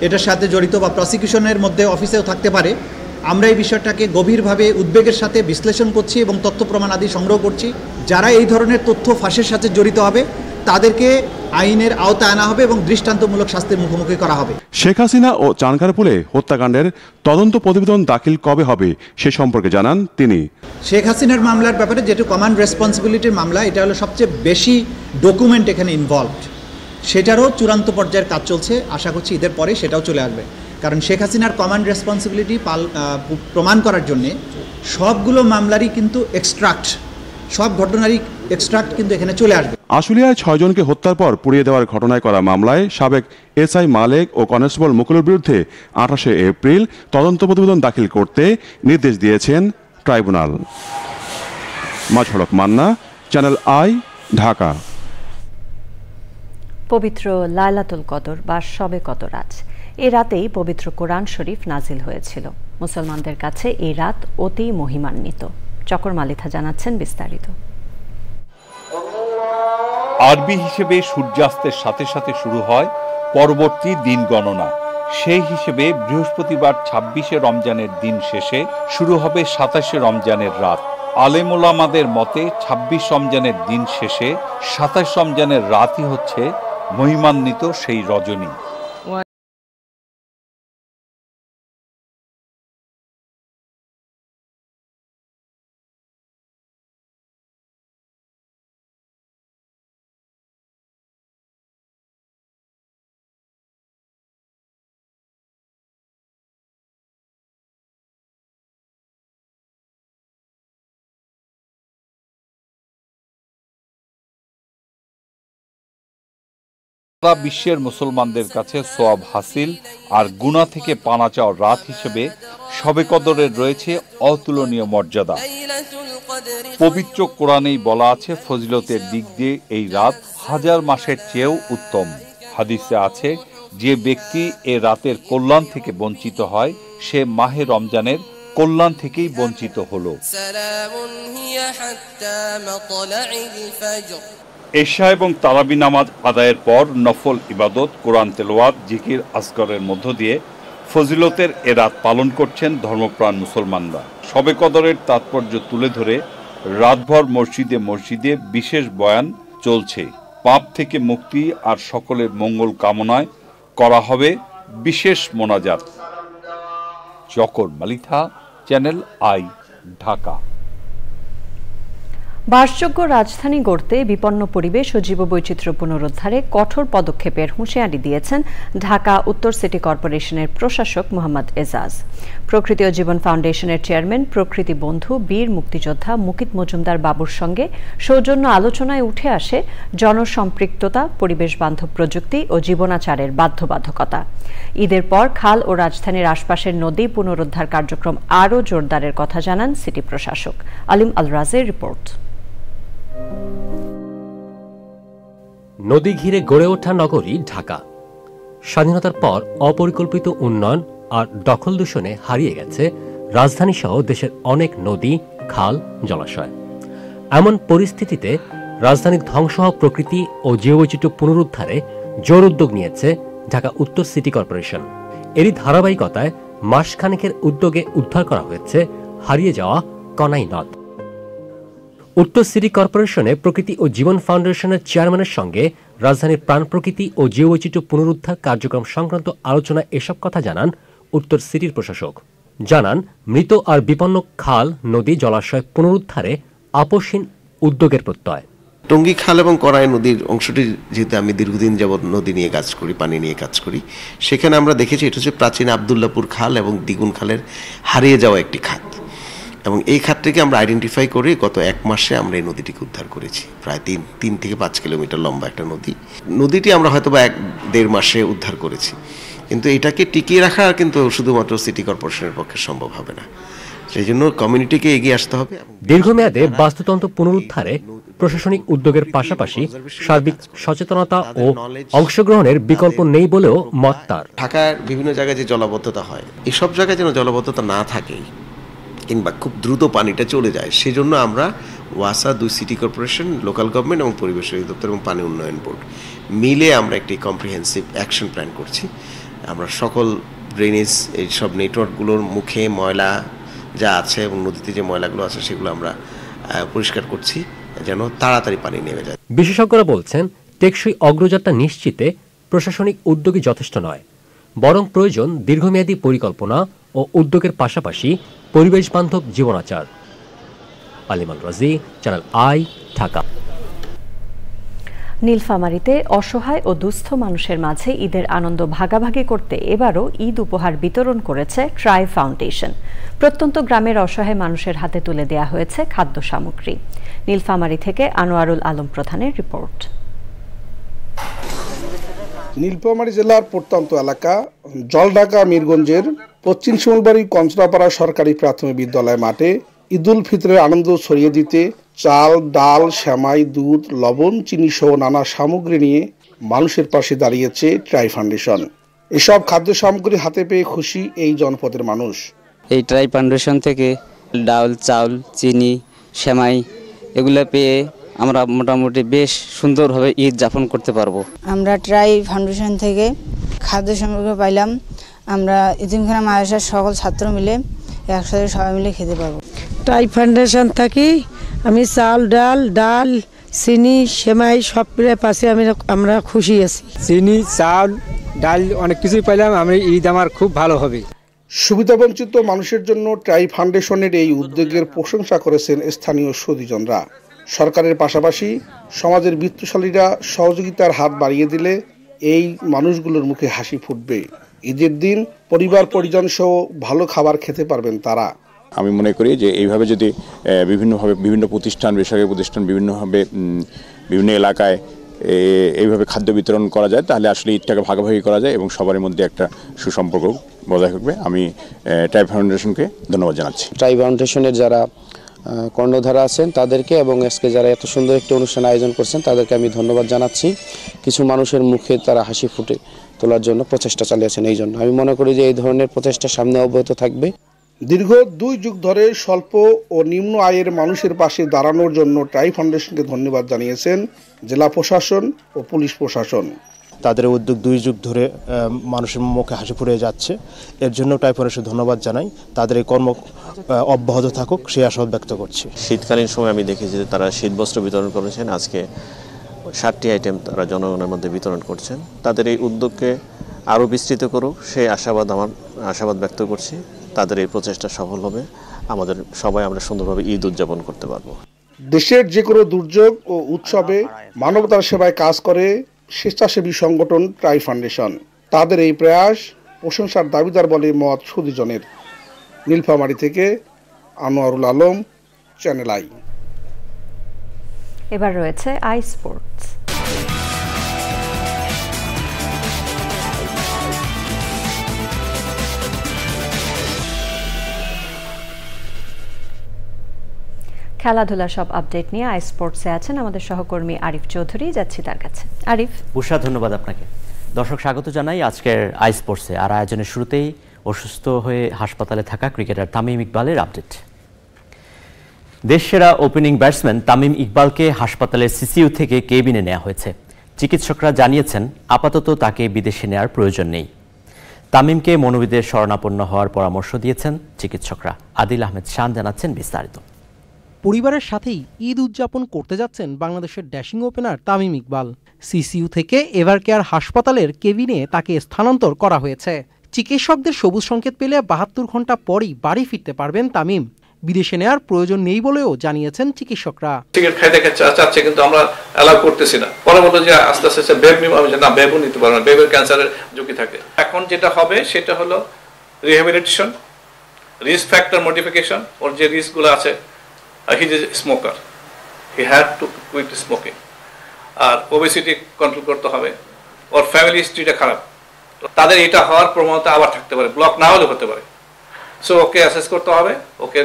এটার সাথে জড়িত বা প্রসিকিউশনের মধ্যে অফিসেও থাকতে পারে। আমরা এই বিষয়টাকে গভীরভাবে উদ্বেগের সাথে বিশ্লেষণ করছি এবং তথ্য প্রমাণ আদি সংগ্রহ করছি। যারা এই ধরনের তথ্য ফাঁসের সাথে জড়িত হবে তাদেরকে আইনের আওতায় আনা হবে এবং দৃষ্টান্তমূলক শাস্তির মুখোমুখি করা হবে। শেখ হাসিনা ও চানখারপুলে হত্যাকাণ্ডের তদন্ত প্রতিবেদন দাখিল কবে হবে সে সম্পর্কে জানান তিনি। শেখ হাসিনার মামলার ব্যাপারে যেটা কমান্ড রেসপন্সিবিলিটির মামলা, এটা হলো সবচেয়ে বেশি ডকুমেন্ট এখানে ইনভলভড, সেটারও চূড়ান্ত পর্যায়ের কাজ চলছে। আশা করছি ঈদের পরে সেটাও চলে আসবে, কারণ শেখ হাসিনার কমান্ড রেসপন্সিবিলিটি প্রমাণ করার জন্যে সবগুলো মামলারই কিন্তু এক্সট্রাক্ট, সব ঘটনারই এক্সট্রাক্ট কিন্তু এখানে চলে আসবে। আশুলিয়ায় 6 জনকে হত্যার পর পুড়িয়ে দেওয়ার ঘটনায় করা মামলায় সাবেক এসআই মালেক ও কনস্টেবল মুকুলের বিরুদ্ধে 28 এপ্রিল তদন্ত প্রতিবেদন দাখিল করতে নির্দেশ দিয়েছেন tribunal. Mazharul Haque Manna, Channel I, Dhaka. পবিত্র লাইলাতুল কদর বা শবে কদর আজ। এ রাতেই পবিত্র কোরআন শরীফ নাজিল হয়েছিল। মুসলমানদের কাছে এই রাত অতি মহিমান্বিত। চকর মালিথা জানাচ্ছেন বিস্তারিত। আরবি হিসেবে সূর্যাস্তের সাথে সাথে শুরু হয় পরবর্তী দিন গণনা। সেই হিসেবে বৃহস্পতিবার 26শে রমজানের দিন শেষে শুরু হবে 27শে রমজানের রাত। আলেম ওলামাদের মতে 26 রমজানের দিন শেষে 27 রমজানের রাতই হচ্ছে মহিমান্বিত সেই রজনী। সারা বিশ্বের মুসলমানদের কাছে সওয়াব হাসিল আর গুনাহ থেকে পানা চাওয়ার রাত হিসেবে শবে কদরের রয়েছে অতুলনীয় মর্যাদা। পবিত্র কোরআনেই বলা আছে ফজিলতের দিক দিয়ে এই রাত 1000 মাসের চেয়েও উত্তম। হাদিসে আছে যে ব্যক্তি এ রাতের কল্যাণ থেকে বঞ্চিত হয় সে মাহে রমজানের কল্যাণ থেকেই বঞ্চিত হলো। এশা এবং তারাবি নামাজ আদায়ের পর নফল ইবাদত, কোরআন তেলাওয়াত, জিকির, আজকারের মধ্য দিয়ে ফজিলতের এ রাত পালন করছেন ধর্মপ্রাণ মুসলমানরা। শবে কদরের তাৎপর্য তুলে ধরে রাতভর মসজিদে মসজিদে বিশেষ বয়ান চলছে। পাপ থেকে মুক্তি আর সকলের মঙ্গল কামনায় করা হবে বিশেষ মোনাজাত। চকর মালিথা, চ্যানেল আই, ঢাকা। বাসযোগ্য রাজধানী গড়তে বিপন্ন পরিবেশ ও জীববৈচিত্র্য পুনরুদ্ধারে কঠোর পদক্ষেপের হুঁশিয়ারি দিয়েছেন ঢাকা উত্তর সিটি কর্পোরেশনের প্রশাসক মোহাম্মদ এজাজ। প্রকৃতি ও জীবন ফাউন্ডেশনের চেয়ারম্যান প্রকৃতি বন্ধু বীর মুক্তিযোদ্ধা মুকিত মজুমদার বাবুর সঙ্গে সৌজন্য আলোচনায় উঠে আসে জনসম্পৃক্ততা, পরিবেশ বান্ধব প্রযুক্তি ও জীবনাচারের বাধ্যবাধকতা। ঈদের পর খাল ও রাজধানীর আশপাশের নদী পুনরুদ্ধার কার্যক্রম আরও জোরদারের কথা জানান সিটি প্রশাসক। আলিম আল রাজের রিপোর্ট। নদী ঘিরে গড়ে ওঠা নগরী ঢাকা স্বাধীনতার পর অপরিকল্পিত উন্নয়ন আর দখল দূষণে হারিয়ে গেছে রাজধানী সহ দেশের অনেক নদী, খাল, জলাশয়। এমন পরিস্থিতিতে রাজধানীর ধ্বংস হওয়া প্রকৃতি ও জীববৈচিত্র্য পুনরুদ্ধারে জোর উদ্যোগ নিয়েছে ঢাকা উত্তর সিটি কর্পোরেশন। এরই ধারাবাহিকতায় মাসখানেকের উদ্যোগে উদ্ধার করা হয়েছে হারিয়ে যাওয়া কনাই নদ। উত্তর সিটি কর্পোরেশনে প্রকৃতি ও জীবন ফাউন্ডেশনের চেয়ারম্যানের সঙ্গে রাজধানীর প্রাণ প্রকৃতি ও জীববৈচিত্র্য পুনরুদ্ধার কার্যক্রম সংক্রান্ত আলোচনায় এসব কথা জানান উত্তর সিটির প্রশাসক। জানান, মৃত আর বিপন্ন খাল, নদী, জলাশয় পুনরুদ্ধারে আপোষহীন উদ্যোগের প্রত্যয়। টঙ্গী খাল এবং করাই নদীর অংশটি যেহেতু আমি দীর্ঘদিন যাবৎ নদী নিয়ে কাজ করি, পানি নিয়ে কাজ করি, সেখানে আমরা দেখেছি এটা হচ্ছে প্রাচীন আবদুল্লাপুর খাল এবং দ্বিগুণ খালের হারিয়ে যাওয়া একটি খাত, এবং এই খাতটিকে আমরা আইডেন্টিফাই করে গত 1 মাসে আমরা এই নদীটিকে উদ্ধার করেছি। প্রায় 3 থেকে 5 কিলোমিটার লম্বা একটা নদীটি আমরা হয়তো বা 1-1.5 মাসে উদ্ধার করেছি, কিন্তু এটাকে টিকিয়ে রাখা কিন্তু শুধুমাত্র সিটি কর্পোরেশনের পক্ষে সম্ভব হবে না। সেই জন্য কমিউনিটিকে এগিয়ে আসতে হবে। দীর্ঘমেয়াদে বাস্তুতন্ত্র পুনরুদ্ধারে প্রশাসনিক উদ্যোগের পাশাপাশি সার্বিক সচেতনতা ও অংশগ্রহণের বিকল্প নেই বলেও মত তার। ঢাকার বিভিন্ন জায়গায় যে জলাবদ্ধতা হয়, এসব জায়গায় যেন জলাবদ্ধতা না থাকে কিংবা খুব দ্রুত পানিটা চলে যায়, সেজন্য আমরা ওয়াসা, 2 সিটি কর্পোরেশন, লোকাল গভর্নমেন্ট এবং পরিবেশ অধিদপ্তর এবং পানি উন্নয়ন বোর্ড মিলে আমরা একটি কম্প্রিহেন্সিভ অ্যাকশন প্ল্যান করছি। আমরা সকল ড্রেনেজ এইসব নেটওয়ার্কগুলোর মুখে ময়লা যা আছে এবং নদীতে যে ময়লাগুলো আছে সেগুলো আমরা পরিষ্কার করছি যেন তাড়াতাড়ি পানি নেমে যায়। বিশেষজ্ঞরা বলছেন, টেকসই অগ্রযাত্রা নিশ্চিতে প্রশাসনিক উদ্যোগই যথেষ্ট নয়, বরং প্রয়োজন দীর্ঘমেয়াদী পরিকল্পনা ও উদ্যোগের পাশাপাশি পরিবেশ বান্ধব জীবনাচার। আলিম আল রাজি, চ্যানেল আই, ঢাকা। নীলফামারীতে অসহায় ও দুস্থ মানুষের মাঝে ঈদের আনন্দ ভাগাভাগি করতে এবারও ঈদ উপহার বিতরণ করেছে ট্রাই ফাউন্ডেশন। প্রত্যন্ত গ্রামের অসহায় মানুষের হাতে তুলে দেয়া হয়েছে খাদ্য সামগ্রী। নীলফামারী থেকে আনোয়ারুল আলম প্রধানের রিপোর্ট। নীলফামারী জেলার প্রত্যন্ত এলাকা জলঢাকা মিরগঞ্জের পশ্চিম শিমুলবাড়ি কঞ্চনাপাড়া সরকারি প্রাথমিক বিদ্যালয় মাঠে ঈদুল ফিতরের আনন্দ ছড়িয়ে দিতে চাল, ডাল, সেমাই, দুধ, লবণ, চিনি সহ নানা সামগ্রী নিয়ে মানুষের পাশে দাঁড়িয়েছে ট্রাই ফাউন্ডেশন। এসব খাদ্য সামগ্রী হাতে পেয়ে খুশি এই জনপদের মানুষ। এই ট্রাই ফাউন্ডেশন থেকে ডাল, চাউল, চিনি, সেমাই এগুলো পেয়ে আমরা মোটামুটি বেশ সুন্দরভাবে ঈদ যাপন করতে পারবো। আমরা ট্রাই ফাউন্ডেশন থেকে খাদ্য সামগ্রী পাইলাম। আমরা ইতিমখানা মাদ্রাসার সকল ছাত্র মিলে একসাথে সবাই মিলে খেতে পারবো। ট্রাই ফাউন্ডেশন থাকি আমি চাল, ডাল, চিনি, সেমাই সব পাশে আমরা খুশি আছি। চিনি, চাল, ডাল অনেক কিছুই পাইলাম। আমি ঈদ আমার খুব ভালো হবে। সুবিধাবঞ্চিত মানুষের জন্য ট্রাই ফাউন্ডেশনের এই উদ্যোগের প্রশংসা করেছেন স্থানীয় সুধীজনরা। সরকারের পাশাপাশি সমাজের বিত্তশালীরা সহযোগিতার হাত বাড়িয়ে দিলে এই মানুষগুলোর মুখে হাসি ফুটবে। ঈদের দিন পরিবার পরিজন সহ ভালো খাবার খেতে পারবেন তারা। আমি মনে করি যে এইভাবে যদি বিভিন্নভাবে বিভিন্ন প্রতিষ্ঠান, বেসরকারি প্রতিষ্ঠান বিভিন্নভাবে বিভিন্ন এলাকায় এইভাবে খাদ্য বিতরণ করা যায়, তাহলে আসলে ঈদটাকে ভাগাভাগি করা যায় এবং সবার মধ্যে একটা সুসম্পর্ক বজায় থাকবে। আমি ট্রাই ফাউন্ডেশনকে ধন্যবাদ জানাচ্ছি। ট্রাই ফাউন্ডেশনের যারা কর্ণধারা আছেন তাদেরকে এবং আজকে যারা এত সুন্দর একটি অনুষ্ঠান আয়োজন করছেন তাদেরকে আমি ধন্যবাদ জানাচ্ছি। কিছু মানুষের মুখে তারা হাসি ফুটে তোলার জন্য প্রচেষ্টা চালিয়েছেন। এই জন্য আমি মনে করি যে এই ধরনের প্রচেষ্টা সামনে অব্যাহত থাকবে। দীর্ঘ 2 যুগ ধরে স্বল্প ও নিম্ন আয়ের মানুষের পাশে দাঁড়ানোর জন্য ট্রাই ফাউন্ডেশনকে ধন্যবাদ জানিয়েছেন জেলা প্রশাসন ও পুলিশ প্রশাসন। তাদের উদ্যোগ 2 যুগ ধরে মানুষের মুখে হাসি ফুটে যাচ্ছে, এর জন্য ট্রাই ফাউন্ডেশনকে ধন্যবাদ জানাই। তাদের এই কর্ম অব্যাহত থাকুক সেই আশাবাদ ব্যক্ত করছি। শীতকালীন সময় আমি দেখেছি যে তারা শীতবস্ত্র বিতরণ করেছেন। আজকে 60টি আইটেম তারা জনগণের মধ্যে বিতরণ করছেন। তাদের এই উদ্যোগকে আরও বিস্তৃত করুক সেই আশাবাদ ব্যক্ত করছি। তাদের এই প্রচেষ্টা সফল হবে, আমাদের সবাই আমরা সুন্দরভাবে ঈদ উদযাপন করতে পারবো। দেশের যে কোনো দুর্যোগ ও উৎসবে মানবতার সেবায় কাজ করে স্বেচ্ছাসেবী সংগঠন ট্রাই ফাউন্ডেশন। তাদের এই প্রয়াস প্রশংসার দাবিদার বলে মত সুদীজনের। নীলফামারী থেকে আনোয়ারুল আলম, চ্যানেল আই। এবার রয়েছে আই স্পোর্টস। খেলাধুলা সব আপডেট নিয়ে আই স্পোর্টসে আছেন আমাদের সহকর্মী আরিফ চৌধুরী। যাচ্ছি তার কাছে। আরিফ। উষা, ধন্যবাদ আপনাকে। দর্শক স্বাগত জানাই আজকের আই স্পোর্টসে। আর আয়োজনের শুরুতেই অসুস্থ হয়ে হাসপাতালে থাকা ক্রিকেটার তামিম ইকবালের আপডেট। দেশসেরা ওপেনিং ব্যাটসম্যান তামিম ইকবালকে হাসপাতালের সিসিইউ থেকে কেবিনে নেওয়া হয়েছে। চিকিৎসকরা জানিয়েছেন আপাতত তাকে বিদেশে নেওয়ার প্রয়োজন নেই। তামিমকে মনোবিদের শরণাপন্ন হওয়ার পরামর্শ দিয়েছেন চিকিৎসকরা। আদিল আহমেদ শান জানাচ্ছেন বিস্তারিত। পরিবারের সাথেই ঈদ উদযাপন করতে যাচ্ছেন বাংলাদেশের dashing opener Tamim Iqbal. CCU থেকে এভারকেয়ার হাসপাতালের কেবিনে তাকে স্থানান্তর করা হয়েছে। চিকিৎসকদের সবুজ সংকেত পেলে 72 ঘন্টা পরই বাড়ি ফিরতে পারবেন তামিম। বিদেশে নেওয়ার প্রয়োজন নেই বলেও জানিয়েছেন চিকিৎসকরা। টিকিট খাইতে চাচ্ছে কিন্তু আমরা অ্যালাউ করতেছি না। পরে বলল যে আস্তে আস্তে বেব নিব, আমি না বেবও নিতে পারবো না, বেবের ক্যান্সারের ঝুঁকি থাকে। এখন যেটা হবে সেটা হলো রিহ্যাবিলিটেশন, রিস্ক ফ্যাক্টর মডিফিকেশন। ওর যে রিস্কগুলো আছে, he is a smoker, he had to quit smoking. আর ওবেসিটি কন্ট্রোল করতে হবে। ওর ফ্যামিলি হিস্ট্রিটা খারাপ, তাদের এটা হওয়ার প্রবণতা আবার থাকতে পারে, ব্লক না হলেও হতে পারে। সো ওকে অ্যাসেস করতে হবে, ওকে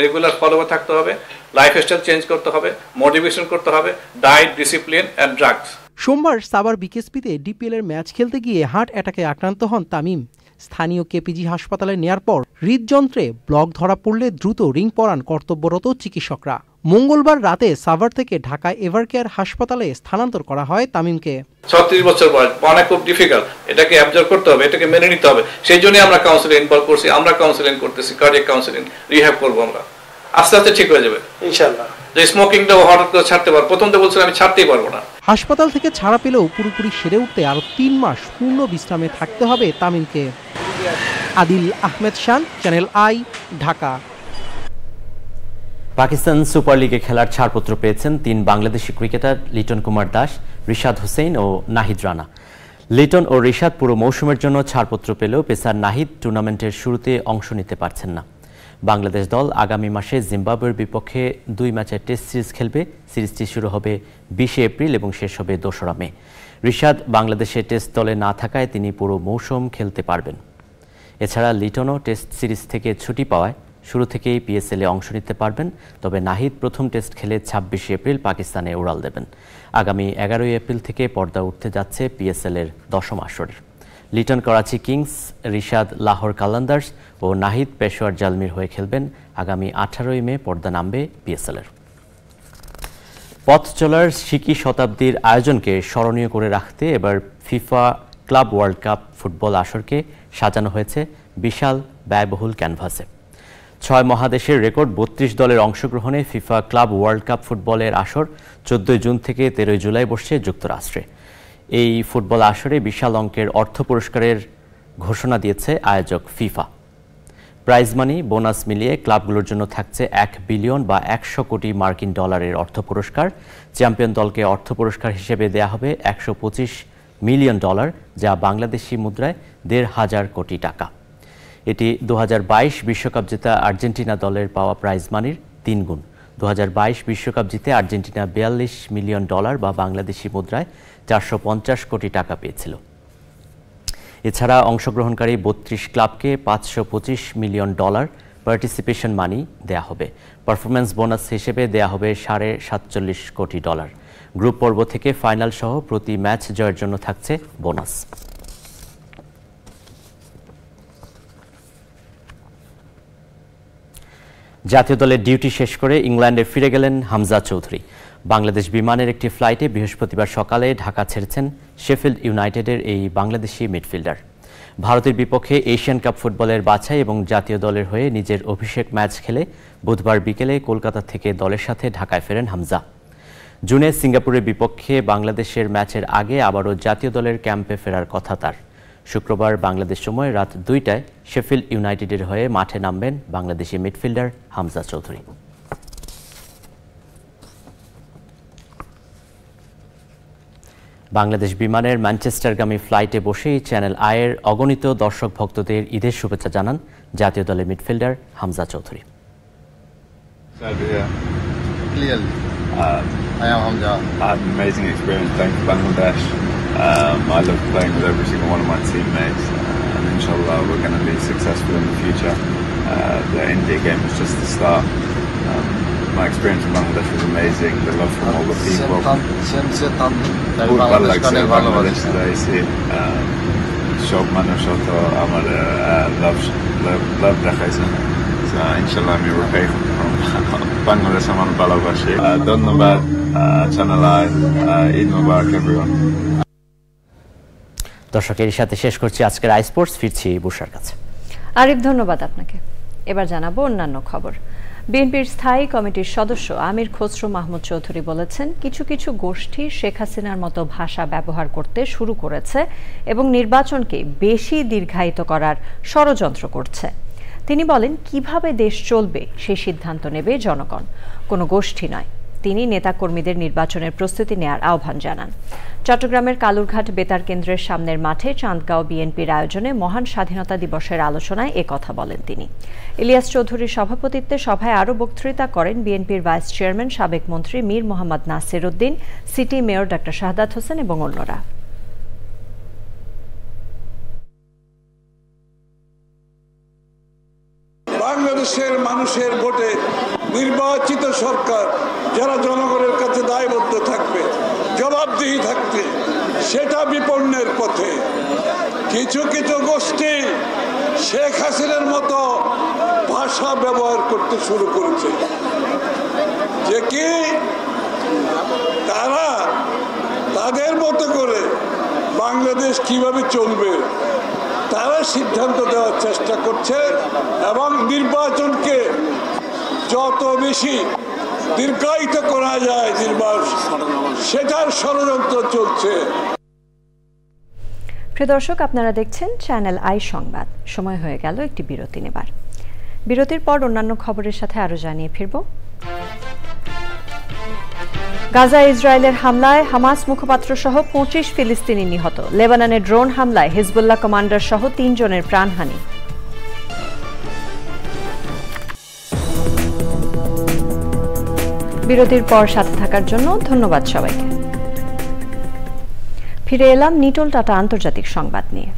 রেগুলার ফলোআপ থাকতে হবে, লাইফস্টাইল চেঞ্জ করতে হবে, মোটিভেশন করতে হবে, ডায়েট, ডিসিপ্লিন অ্যান্ড ড্রাগস। সোমবার সাভার বিকেএসপিতে ডিপিএল এর ম্যাচ খেলতে গিয়ে হার্ট অ্যাটাকে আক্রান্ত হন তামিম। স্থানীয় কেপিজি হাসপাতালে নেয়ার পর হৃদযন্ত্রে ব্লক ধরা পড়লে দ্রুত রিং পরান কর্তব্যরত চিকিৎসকরা। মঙ্গলবার রাতে সাভার থেকে ঢাকায় এভারকেয়ার হাসপাতালে স্থানান্তর করা হয় তামিমকে। 36 বছর বয়স, মানে খুব ডিফিকাল্ট, এটাকে অ্যাবজর্ব করতে হবে, এটাকে মেনে নিতে হবে। সেই জন্যই আমরা কাউন্সিলিং ইনভলভ করছি, আমরা কাউন্সিলিং করতেছি, কার্ডিয়াক কাউন্সিলিং, রিহ্যাব করবো আমরা। আস্তে আস্তে ঠিক হয়ে যাবে ইনশাআল্লাহ। যে স্মোকিংটা হঠাৎ করে ছাড়তে পারবো, প্রথম তো বলছিলাম আমি ছাড়তেই পারবো না। হাসপাতাল থেকে ছাড়া পেলেও পুরোপুরি সেরে উঠতে আরো 3 মাস পূর্ণ বিশ্রামে থাকতে হবে তামিমকে। আদিল আহমেদ শান, চ্যানেল আই, ঢাকা। পাকিস্তান সুপার লিগে খেলার ছাড়পত্র পেয়েছেন 3 বাংলাদেশি ক্রিকেটার লিটন কুমার দাস, রিশাদ হোসেন ও নাহিদ রানা। লিটন ও রিশাদ পুরো মৌসুমের জন্য ছাড়পত্র পেলেও পেসার নাহিদ টুর্নামেন্টের শুরুতে অংশ নিতে পারছেন না। বাংলাদেশ দল আগামী মাসে জিম্বাবুয়ের বিপক্ষে 2 ম্যাচের টেস্ট সিরিজ খেলবে। সিরিজটি শুরু হবে 20 এপ্রিল এবং শেষ হবে 2 মে। রিশাদ বাংলাদেশে টেস্ট দলে না থাকায় তিনি পুরো মৌসুম খেলতে পারবেন। এছাড়া লিটনও টেস্ট সিরিজ থেকে ছুটি পাওয়ায় শুরু থেকেই পিএসএলে অংশ নিতে পারবেন। তবে নাহিদ প্রথম টেস্ট খেলে 26 এপ্রিল পাকিস্তানে উড়াল দেবেন। আগামী 11 এপ্রিল থেকে পর্দা উঠতে যাচ্ছে পিএসএলের 10ম আসরের। লিটন করাচি কিংস, রিশাদ লাহোর কালান্দার্স ও নাহিদ পেশোয়ার জালমির হয়ে খেলবেন। আগামী 18 মে পর্দা নামবে পিএসএলের। পথ চলার সিকি শতাব্দীর আয়োজনকে স্মরণীয় করে রাখতে এবার FIFA club world cup football আসরকে সাজানো হয়েছে বিশাল ব্যয়বহুল ক্যানভাসে। 6 মহাদেশের রেকর্ড 32 দলের অংশগ্রহণে ফিফা ক্লাব ওয়ার্ল্ড কাপ ফুটবলের আসর 14 জুন থেকে 13 জুলাই বসছে যুক্তরাষ্ট্রে। এই ফুটবল আসরে বিশাল অঙ্কের অর্থ পুরস্কারের ঘোষণা দিয়েছে আয়োজক ফিফা। প্রাইজ মানি, বোনাস মিলিয়ে ক্লাবগুলোর জন্য থাকছে 1 বিলিয়ন বা 100 কোটি মার্কিন ডলারের অর্থ পুরস্কার। চ্যাম্পিয়ন দলকে অর্থ পুরস্কার হিসেবে দেয়া হবে 125 মিলিয়ন ডলার, যা বাংলাদেশি মুদ্রায় 1,500 কোটি টাকা। এটি 2022 বিশ্বকাপ জেতা আর্জেন্টিনা দলের পাওয়া প্রাইজ মানির 3 গুণ। 2022 বিশ্বকাপ জিতে আর্জেন্টিনা 42 মিলিয়ন ডলার বা বাংলাদেশি মুদ্রায় 450 কোটি টাকা পেয়েছিল। এছাড়া অংশগ্রহণকারী 32 ক্লাবকে 525 মিলিয়ন ডলার পার্টিসিপেশন মানি দেয়া হবে। পারফরম্যান্স বোনাস হিসেবে দেয়া হবে 47.5 কোটি ডলার। গ্রুপ পর্ব থেকে ফাইনাল সহ প্রতি ম্যাচ জয়ের জন্য থাকছে বোনাস। জাতীয় দলের ডিউটি শেষ করে ইংল্যান্ডে ফিরে গেলেন হামজা চৌধুরী। বাংলাদেশ বিমানের একটি ফ্লাইটে বৃহস্পতিবার সকালে ঢাকা ছেড়েছেন শেফিল্ড ইউনাইটেডের এই বাংলাদেশি মিডফিল্ডার। ভারতের বিপক্ষে এশিয়ান কাপ ফুটবলের বাছাই এবং জাতীয় দলের হয়ে নিজের অভিষেক ম্যাচ খেলে বুধবার বিকেলে কলকাতা থেকে দলের সাথে ঢাকায় ফেরেন হামজা। জুনে সিঙ্গাপুরের বিপক্ষে বাংলাদেশের ম্যাচের আগে আবারও জাতীয় দলের ক্যাম্পে ফেরার কথা তার। শুক্রবার বাংলাদেশ সময় রাত 2টায় শেফিল্ড ইউনাইটেডের হয়ে মাঠে নামবেন বাংলাদেশি মিডফিল্ডার হামজা চৌধুরী। বাংলাদেশ বিমানের ম্যানচেস্টারগামী ফ্লাইটে বসেই চ্যানেল আইয়ের অগণিত দর্শক ভক্তদের ঈদের শুভেচ্ছা জানান জাতীয় দলের midfielder Hamza Chowdhury. I am Hamza. I had an amazing experience playing for Bangladesh. I love playing with every single one of my teammates, and inshallah we're going to be successful in the future. The India game was just the start. My experience in Bangladesh was amazing. The love from all the people. ভালো লাগছে বাংলাদেশ এসে সব মানুষ অত আমার লাভ দেখাইছেন। ইনশাল্লাহ আমি ওটাই বাংলাদেশ আমার ভালোবাসি। ধন্যবাদ Channel I. Eid Mubarak everyone. দর্শক, এর সাথে শেষ করছি আজকের আই স্পোর্টস। ফিরছি বুশার কাছে। আরিফ, ধন্যবাদ আপনাকে। এবার জানাবো অন্যান্য খবর। বিএনপির স্থায়ী কমিটির সদস্য আমির খসরু মাহমুদ চৌধুরী বলেছেন, কিছু কিছু গোষ্ঠী শেখ হাসিনার মতো ভাষা ব্যবহার করতে শুরু করেছে এবং নির্বাচনকে বেশি দীর্ঘায়িত করার ষড়যন্ত্র করছে। তিনি বলেন, কিভাবে দেশ চলবে সেই সিদ্ধান্ত নেবে জনগণ, কোনো গোষ্ঠী নয়। তিনি নেতাকর্মীদের নির্বাচনের প্রস্তুতি নেয়ার আহ্বান জানান। চট্টগ্রামের কালুরঘাট বেতার কেন্দ্রের সামনের মাঠে চাঁদগাঁও বিএনপির আয়োজনে মহান স্বাধীনতা দিবসের আলোচনায় একথা বলেন তিনি। ইলিয়াস চৌধুরীর সভাপতিত্বে সভায় আরও বক্তৃতা করেন বিএনপির ভাইস চেয়ারম্যান সাবেক মন্ত্রী Mir Mohammad Nasir Uddin, city mayor doctor Shahadat Hossain এবং অন্যরা। বাংলাদেশের মানুষের ভোটে নির্বাচিত সরকার যারা জনগণের কাছে দায়বদ্ধ থাকবে, জবাবদিহি থাকবে, সেটা বিপন্নের পথে। কিছু কিছু গোষ্ঠী শেখ হাসিনার মতো ভাষা ব্যবহার করতে শুরু করেছে, যে কি তারা তাদের মতো করে বাংলাদেশ কিভাবে চলবে তারা সিদ্ধান্ত দেওয়ার চেষ্টা করছে এবং নির্বাচনকে যত বেশি দীর্ঘায়িত করা যায় নির্বাচন, সেটার ষড়যন্ত্র চলছে। প্রিয় দর্শক, আপনারা দেখছেন চ্যানেল আই সংবাদ। সময় হয়ে গেল একটি বিরতি নেবার। বিরতির পর অন্যান্য খবরের সাথে আরো জানিয়ে ফিরব। গাজা ইসরায়েলের হামলায় হামাস মুখপাত্র সহ 25 ফিলিস্তিনি নিহত। লেবাননের ড্রোন হামলায় হিজবুল্লাহ কমান্ডার সহ 3 জনের প্রাণহানি। বিরতির পর সাথে থাকার জন্য ধন্যবাদ সবাইকে। ফিরে এলাম নিটোল টাটা আন্তর্জাতিক সংবাদ নিয়ে।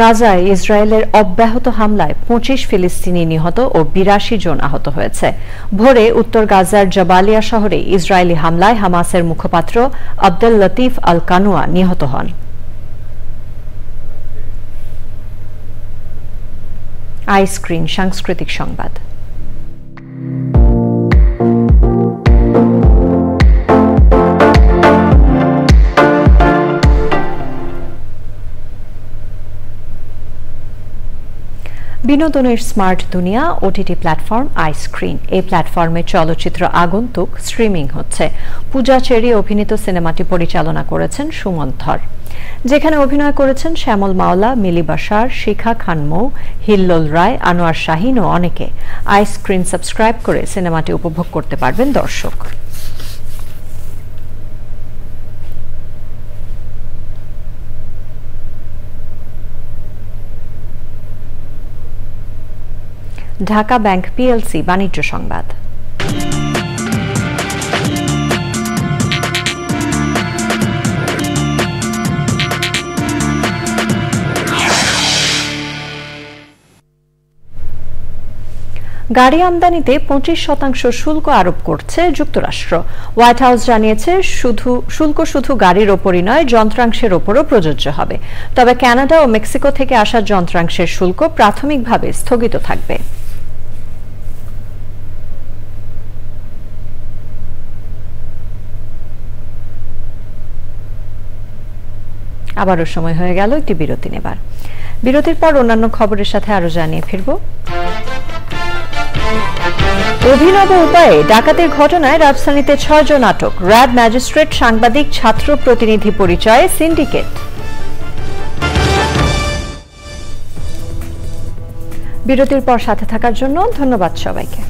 গাজায় ইসরায়েলের অব্যাহত হামলায় 25 ফিলিস্তিনি নিহত ও 82 জন আহত হয়েছে। ভোরে উত্তর গাজার জাবালিয়া শহরে ইসরায়েলি হামলায় হামাসের মুখপাত্র আব্দুল লতিফ আল কানুয়া নিহত হন। আই স্ক্রিন সাংস্কৃতিক সংবাদ। বিনোদনের স্মার্ট দুনিয়া ওটিটি প্ল্যাটফর্ম আই স্ক্রিন। এই প্ল্যাটফর্মে চলচ্চিত্র আগন্তুক স্ট্রিমিং হচ্ছে। পূজা চেরি অভিনীত সিনেমাটি পরিচালনা করেছেন সুমন ধর, যেখানে অভিনয় করেছেন শ্যামল মাওলা, মিলি বাশার, শিখা খান মৌ, হিল্লোল রায়, আনোয়ার শাহিন ও অনেকে। আই স্ক্রিন সাবস্ক্রাইব করে সিনেমাটি উপভোগ করতে পারবেন দর্শক। ঢাকা ব্যাংক পিএলসি বাণিজ্য সংবাদ। গাড়ি আমদানিতে 25% শুল্ক আরোপ করছে যুক্তরাষ্ট্র। হোয়াইট হাউস জানিয়েছে, শুল্ক গাড়ির ওপরই নয়, যন্ত্রাংশের ওপরও প্রযোজ্য হবে। তবে কানাডা ও মেক্সিকো থেকে আসা যন্ত্রাংশের শুল্ক প্রাথমিকভাবে স্থগিত থাকবে। আবারও সময় হয়ে গেল একটি বিরতি নেবার। বিরতির পর অন্যান্য খবরের সাথে আরো জানিয়ে ফিরব। অভিনব উপায়ে ডাকাতির ঘটনায় রাজধানীতে 6 জন আটক। র্যাব ম্যাজিস্ট্রেট, সাংবাদিক, ছাত্র প্রতিনিধি পরিচয়ে সিন্ডিকেট। বিরতির পর সাথে থাকার জন্য ধন্যবাদ সবাইকে।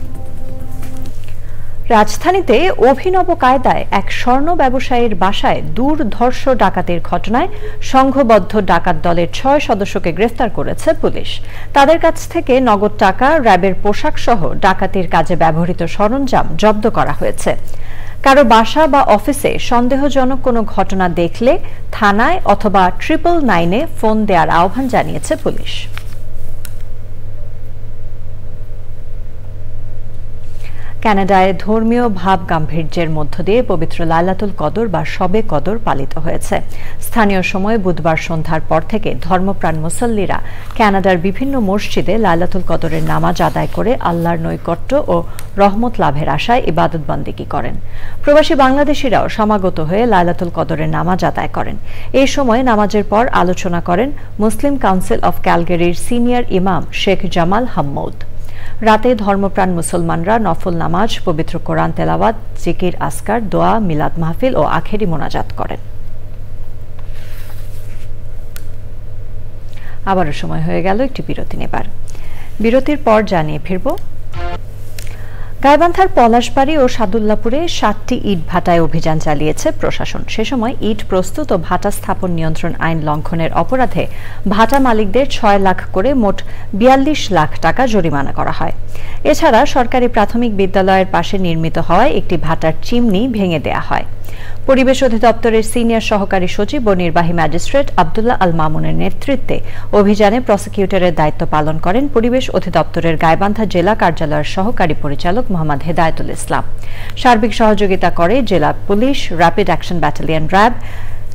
রাজধানীতে অভিনব কায়দায় এক স্বর্ণ ব্যবসায়ীর বাসায় দুর্ধর্ষ ডাকাতির ঘটনায় সংঘবদ্ধ ডাকাত দলের 6 সদস্যকে গ্রেফতার করেছে পুলিশ। তাদের কাছ থেকে নগদ টাকা, র্যাবের পোশাক সহ ডাকাতির কাজে ব্যবহৃত সরঞ্জাম জব্দ করা হয়েছে। কারো বাসা বা অফিসে সন্দেহজনক কোনো ঘটনা দেখলে থানায় অথবা 999-এ ফোন দেওয়ার আহ্বান জানিয়েছে পুলিশ। কানাডায় ধর্মীয় ভাব গাম্ভীর্যের মধ্য দিয়ে পবিত্র লাইলাতুল কদর বা শবে কদর পালিত হয়েছে। স্থানীয় সময় বুধবার সন্ধ্যার পর থেকে ধর্মপ্রাণ মুসল্লিরা কানাডার বিভিন্ন মসজিদে লাইলাতুল কদরের নামাজ আদায় করে আল্লাহর নৈকট্য ও রহমত লাভের আশায় ইবাদত বন্দেগী করেন। প্রবাসী বাংলাদেশিরাও সমাগত হয়ে লাইলাতুল কদরের নামাজ আদায় করেন। এই সময় নামাজের পর আলোচনা করেন মুসলিম কাউন্সিল অফ ক্যালগারির সিনিয়র ইমাম শেখ জামাল হাম্মৌদ। রাতে ধর্মপ্রাণ মুসলমানরা নফল নামাজ, পবিত্র কোরআন তেলাওয়াত, জিকির আসকার, দোয়া, মিলাদ মাহফিল ও আখেরি মোনাজাত করেন। আবারও সময় হয়ে গেল একটি বিরতি নেবার। বিরতির পর জানিয়ে ফিরব। গাইবান্ধার পলাশবাড়ী ও সাদুল্লাপুরে 7টি ইট ভাটায় অভিযান চালিয়েছে প্রশাসন। সে সময় ইট প্রস্তুত ও ভাটা স্থাপন নিয়ন্ত্রণ আইন লঙ্ঘনের অপরাধে ভাটা মালিকদের 6 লাখ করে মোট 42 লাখ টাকা জরিমানা করা হয়। এছাড়া সরকারি প্রাথমিক বিদ্যালয়ের পাশে নির্মিত হওয়ায় একটি ভাটার চিমনি ভেঙে দেয়া হয়। পরিবেশ অধিদপ্তরের সিনিয়র সহকারী সচিব ও নির্বাহী ম্যাজিস্ট্রেট আব্দুল্লাহ আল মামুনের নেতৃত্বে অভিযানে প্রসিকিউটরের দায়িত্ব পালন করেন পরিবেশ অধিদপ্তরের গাইবান্ধা জেলা কার্যালয়ের সহকারী পরিচালক মোহাম্মদ হেদায়েতুল ইসলাম। সার্বিক সহযোগিতা করে জেলা police, rapid action battalion RAB,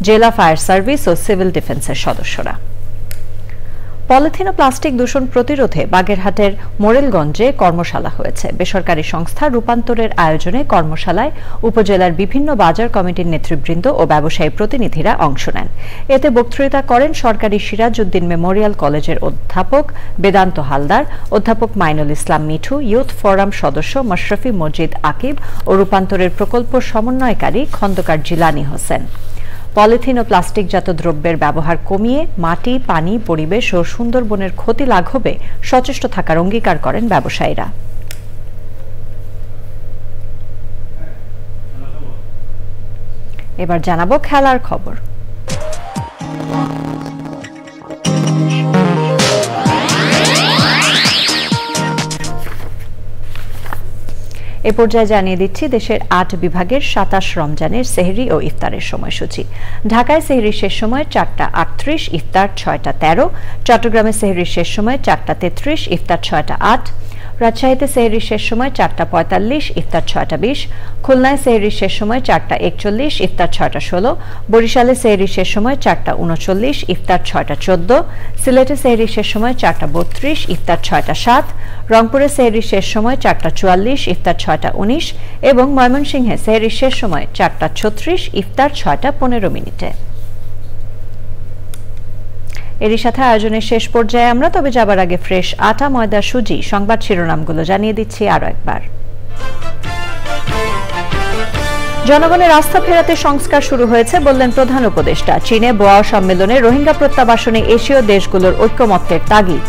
জেলা ফায়ার সার্ভিস ও সিভিল ডিফেন্সের সদস্যরা। পলিথিন ও প্লাস্টিক দূষণ প্রতিরোধে বাগেরহাটের মোরেলগঞ্জে কর্মশালা হয়েছে। বেসরকারি সংস্থা রূপান্তরের আয়োজনে কর্মশালায় উপজেলার বিভিন্ন বাজার কমিটির নেতৃবৃন্দ ও ব্যবসায়ী প্রতিনিধিরা অংশ নেন। এতে বক্তৃতা করেন সরকারি সিরাজউদ্দিন মেমোরিয়াল কলেজের অধ্যাপক বেদান্ত হালদার, অধ্যাপক মাইনুল ইসলাম মিঠু, ইউথ ফোরাম সদস্য মাশরাফি মজিদ আকিব ও রূপান্তরের প্রকল্প সমন্বয়কারী খন্দকার জিলানী হোসেন। পলিথিন ও প্লাস্টিকজাত দ্রব্যের ব্যবহার কমিয়ে মাটি, পানি, পরিবেশ ও সুন্দরবনের ক্ষতি লাঘবে সচেষ্ট থাকার অঙ্গীকার করেন ব্যবসায়ীরা। এবার জানাবো খেলার খবর। এ পর্যায়ে জানিয়ে দিচ্ছি দেশের 8 বিভাগের 27 রমজানের সেহরি ও ইফতারের সময়সূচি। ঢাকায় সেহরির শেষ সময় 4টা 38, ইফতার 6টা 13। চট্টগ্রামে সেহরির শেষ সময় 4টা 33, ইফতার 6টা 8। রাজশাহীতে সেহরির শেষ সময় 4টা 45, ইফতার 6টা 20। খুলনায় সেহরির শেষ সময় 4টা 41, ইফতার 6টা 16। বরিশালে সেহরির শেষ সময় 4টা 39, ইফতার 6টা 14। সিলেটে সেহরির শেষ সময় 4টা 32, ইফতার 6টা 7। রংপুরে সেহরির শেষ সময় 4টা 44, ইফতার 6টা 19 এবং ময়মনসিংহে সেহরির শেষ সময় 4টা 36, ইফতার 6টা 15 মিনিটে। এরই সাথে আয়োজনের শেষ পর্যায়ে আমরা, তবে যাবার আগে ফ্রেশ আটা, ময়দা, সুজি সংবাদ শিরোনামগুলো জানিয়ে দিচ্ছি আরো একবার। জনগণের আস্থা ফেরাতে সংস্কার শুরু হয়েছে বললেন প্রধান উপদেষ্টা। চীনে বোয়াও সম্মেলনে রোহিঙ্গা প্রত্যাবাসনে এশীয় দেশগুলোর ঐক্যমত্যের তাগিদ।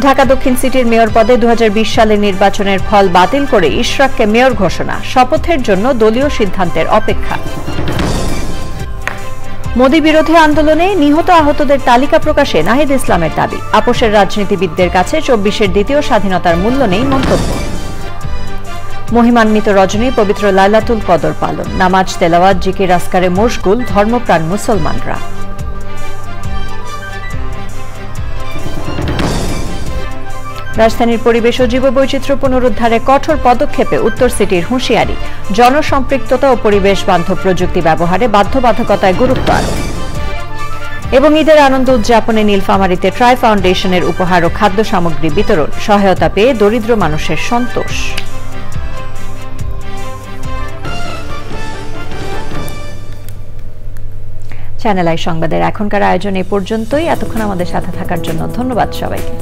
ঢাকা দক্ষিণ সিটির মেয়র পদে 2020 সালের নির্বাচনের ফল বাতিল করে ইশরাককে মেয়র ঘোষণা। শপথের জন্য দলীয় সিদ্ধান্তের অপেক্ষা। মোদি বিরোধী আন্দোলনে নিহত আহতদের তালিকা প্রকাশে নাহিদ ইসলামের দাবি। আপোষের রাজনীতিবিদদের কাছে 24-এর দ্বিতীয় স্বাধীনতার মূল্য নেই মন্তব্য। মহিমান্বিত রজনী পবিত্র লাইলাতুল কদর পালন। নামাজ, তেলাওয়াত, জিকির আসকারে মশগুল ধর্মপ্রাণ মুসলমানরা। রাজধানীর পরিবেশ ও জীববৈচিত্র্য পুনরুদ্ধারে কঠোর পদক্ষেপে উত্তর সিটির হুঁশিয়ারি। জনসম্পৃক্ততা ও পরিবেশ বান্ধব প্রযুক্তি ব্যবহারে বাধ্যবাধকতায় গুরুত্ব আরোপ। এবং ঈদের আনন্দ উদযাপনে নীলফামারীতে ট্রাই ফাউন্ডেশনের উপহার ও খাদ্য সামগ্রী বিতরণ। সহায়তা পেয়ে দরিদ্র মানুষের সন্তোষ। চ্যানেল আই সংবাদের এখনকার আয়োজন এ পর্যন্তই। এতক্ষণ আমাদের সাথে থাকার জন্য ধন্যবাদ সবাইকে।